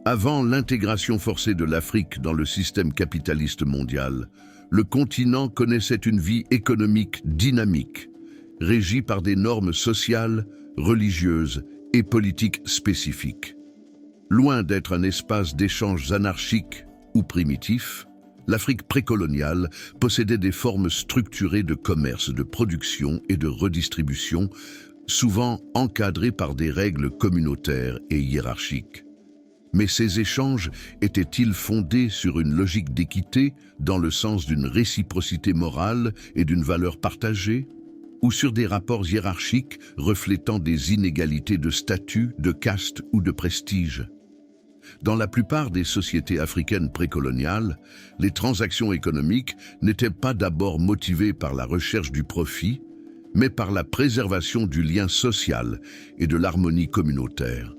Avant l'intégration forcée de l'Afrique dans le système capitaliste mondial, le continent connaissait une vie économique dynamique, régie par des normes sociales, religieuses et politiques spécifiques. Loin d'être un espace d'échanges anarchiques ou primitifs, l'Afrique précoloniale possédait des formes structurées de commerce, de production et de redistribution, souvent encadrées par des règles communautaires et hiérarchiques. Mais ces échanges étaient-ils fondés sur une logique d'équité, dans le sens d'une réciprocité morale et d'une valeur partagée, ou sur des rapports hiérarchiques reflétant des inégalités de statut, de caste ou de prestige? Dans la plupart des sociétés africaines précoloniales, les transactions économiques n'étaient pas d'abord motivées par la recherche du profit, mais par la préservation du lien social et de l'harmonie communautaire.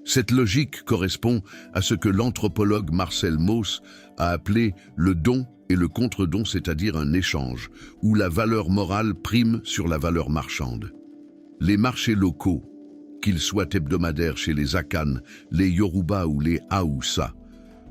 Cette logique correspond à ce que l'anthropologue Marcel Mauss a appelé le don et le contre-don, c'est-à-dire un échange, où la valeur morale prime sur la valeur marchande. Les marchés locaux, qu'ils soient hebdomadaires chez les Akan, les Yoruba ou les Haoussa,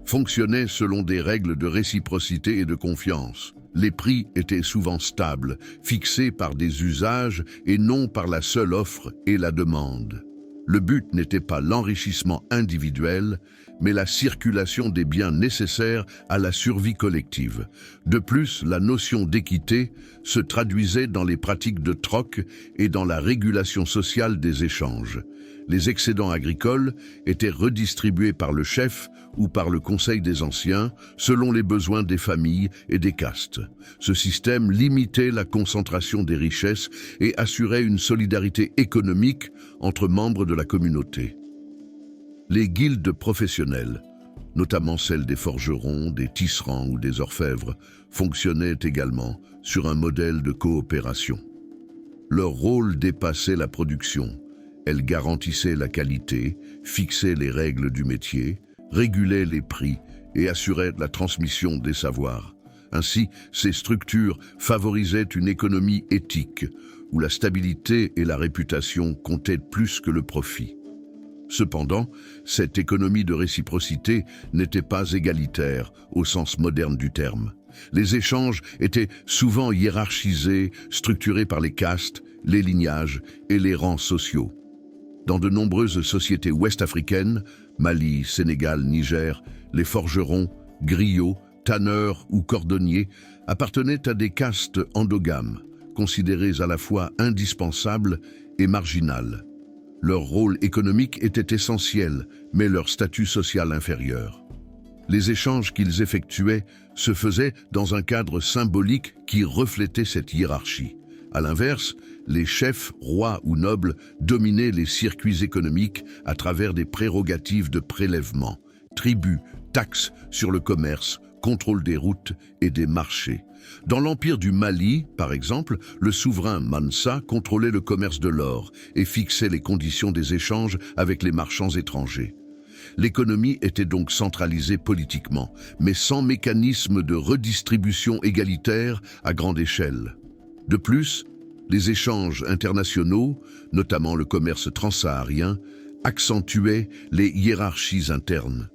fonctionnaient selon des règles de réciprocité et de confiance. Les prix étaient souvent stables, fixés par des usages et non par la seule offre et la demande. Le but n'était pas l'enrichissement individuel, mais la circulation des biens nécessaires à la survie collective. De plus, la notion d'équité se traduisait dans les pratiques de troc et dans la régulation sociale des échanges. Les excédents agricoles étaient redistribués par le chef ou par le conseil des anciens, selon les besoins des familles et des castes. Ce système limitait la concentration des richesses et assurait une solidarité économique entre membres de la communauté. Les guildes professionnelles, notamment celles des forgerons, des tisserands ou des orfèvres, fonctionnaient également sur un modèle de coopération. Leur rôle dépassait la production. Elles garantissaient la qualité, fixaient les règles du métier, régulaient les prix et assuraient la transmission des savoirs. Ainsi, ces structures favorisaient une économie éthique, où la stabilité et la réputation comptaient plus que le profit. Cependant, cette économie de réciprocité n'était pas égalitaire au sens moderne du terme. Les échanges étaient souvent hiérarchisés, structurés par les castes, les lignages et les rangs sociaux. Dans de nombreuses sociétés ouest-africaines, Mali, Sénégal, Niger, les forgerons, griots, tanneurs ou cordonniers appartenaient à des castes endogames, considérées à la fois indispensables et marginales. Leur rôle économique était essentiel, mais leur statut social inférieur. Les échanges qu'ils effectuaient se faisaient dans un cadre symbolique qui reflétait cette hiérarchie. À l'inverse, les chefs, rois ou nobles, dominaient les circuits économiques à travers des prérogatives de prélèvement, tribus, taxes sur le commerce, contrôle des routes et des marchés. Dans l'empire du Mali, par exemple, le souverain Mansa contrôlait le commerce de l'or et fixait les conditions des échanges avec les marchands étrangers. L'économie était donc centralisée politiquement, mais sans mécanisme de redistribution égalitaire à grande échelle. De plus, les échanges internationaux, notamment le commerce transsaharien, accentuaient les hiérarchies internes.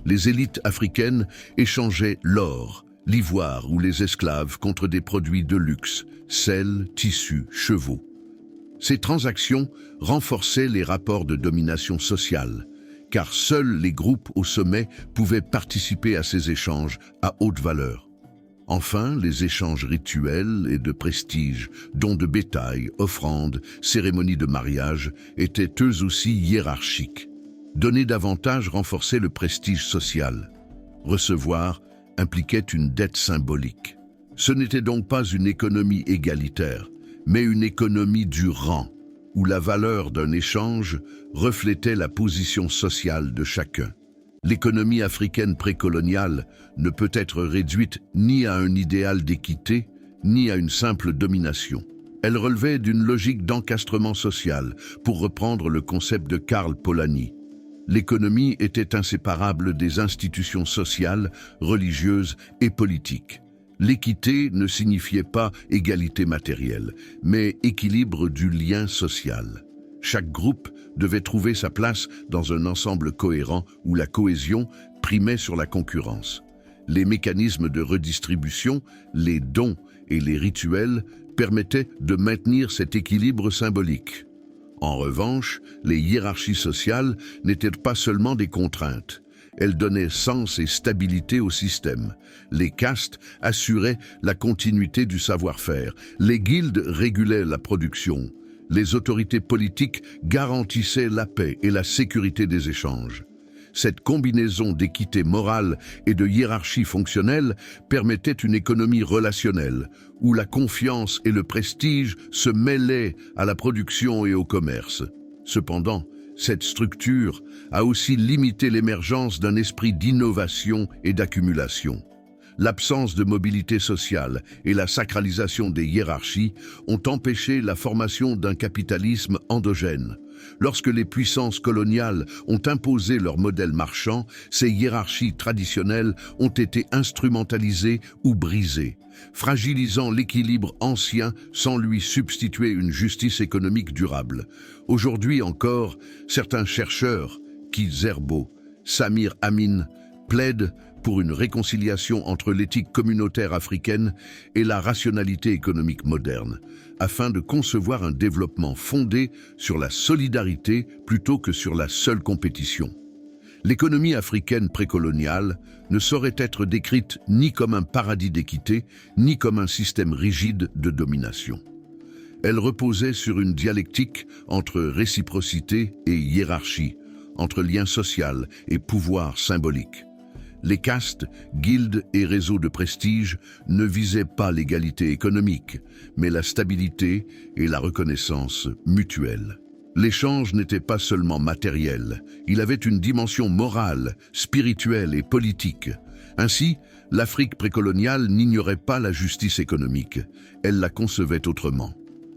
Les élites africaines échangeaient l'or, l'ivoire ou les esclaves contre des produits de luxe, sel, tissus, chevaux. Ces transactions renforçaient les rapports de domination sociale, car seuls les groupes au sommet pouvaient participer à ces échanges à haute valeur. Enfin, les échanges rituels et de prestige, dons de bétail, offrandes, cérémonies de mariage, étaient eux aussi hiérarchiques. Donner davantage renforçait le prestige social. Recevoir impliquait une dette symbolique. Ce n'était donc pas une économie égalitaire, mais une économie du rang, où la valeur d'un échange reflétait la position sociale de chacun. L'économie africaine précoloniale ne peut être réduite ni à un idéal d'équité, ni à une simple domination. Elle relevait d'une logique d'encastrement social, pour reprendre le concept de Karl Polanyi. L'économie était inséparable des institutions sociales, religieuses et politiques. L'équité ne signifiait pas égalité matérielle, mais équilibre du lien social. Chaque groupe devait trouver sa place dans un ensemble cohérent où la cohésion primait sur la concurrence. Les mécanismes de redistribution, les dons et les rituels permettaient de maintenir cet équilibre symbolique. En revanche, les hiérarchies sociales n'étaient pas seulement des contraintes. Elles donnaient sens et stabilité au système. Les castes assuraient la continuité du savoir-faire. Les guildes régulaient la production. Les autorités politiques garantissaient la paix et la sécurité des échanges. Cette combinaison d'équité morale et de hiérarchie fonctionnelle permettait une économie relationnelle, où la confiance et le prestige se mêlaient à la production et au commerce. Cependant, cette structure a aussi limité l'émergence d'un esprit d'innovation et d'accumulation. L'absence de mobilité sociale et la sacralisation des hiérarchies ont empêché la formation d'un capitalisme endogène. Lorsque les puissances coloniales ont imposé leur modèle marchand, ces hiérarchies traditionnelles ont été instrumentalisées ou brisées, fragilisant l'équilibre ancien sans lui substituer une justice économique durable. Aujourd'hui encore, certains chercheurs, Keith Zerbo, Samir Amin, plaident pour une réconciliation entre l'éthique communautaire africaine et la rationalité économique moderne, afin de concevoir un développement fondé sur la solidarité plutôt que sur la seule compétition. L'économie africaine précoloniale ne saurait être décrite ni comme un paradis d'équité, ni comme un système rigide de domination. Elle reposait sur une dialectique entre réciprocité et hiérarchie, entre lien social et pouvoir symbolique. Les castes, guildes et réseaux de prestige ne visaient pas l'égalité économique, mais la stabilité et la reconnaissance mutuelle. L'échange n'était pas seulement matériel, il avait une dimension morale, spirituelle et politique. Ainsi, l'Afrique précoloniale n'ignorait pas la justice économique, elle la concevait autrement.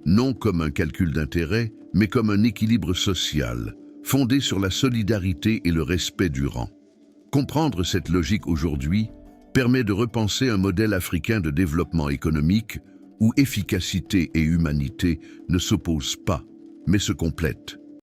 Non comme un calcul d'intérêt, mais comme un équilibre social, fondé sur la solidarité et le respect du rang. Comprendre cette logique aujourd'hui permet de repenser un modèle africain de développement économique où efficacité et humanité ne s'opposent pas, mais se complètent.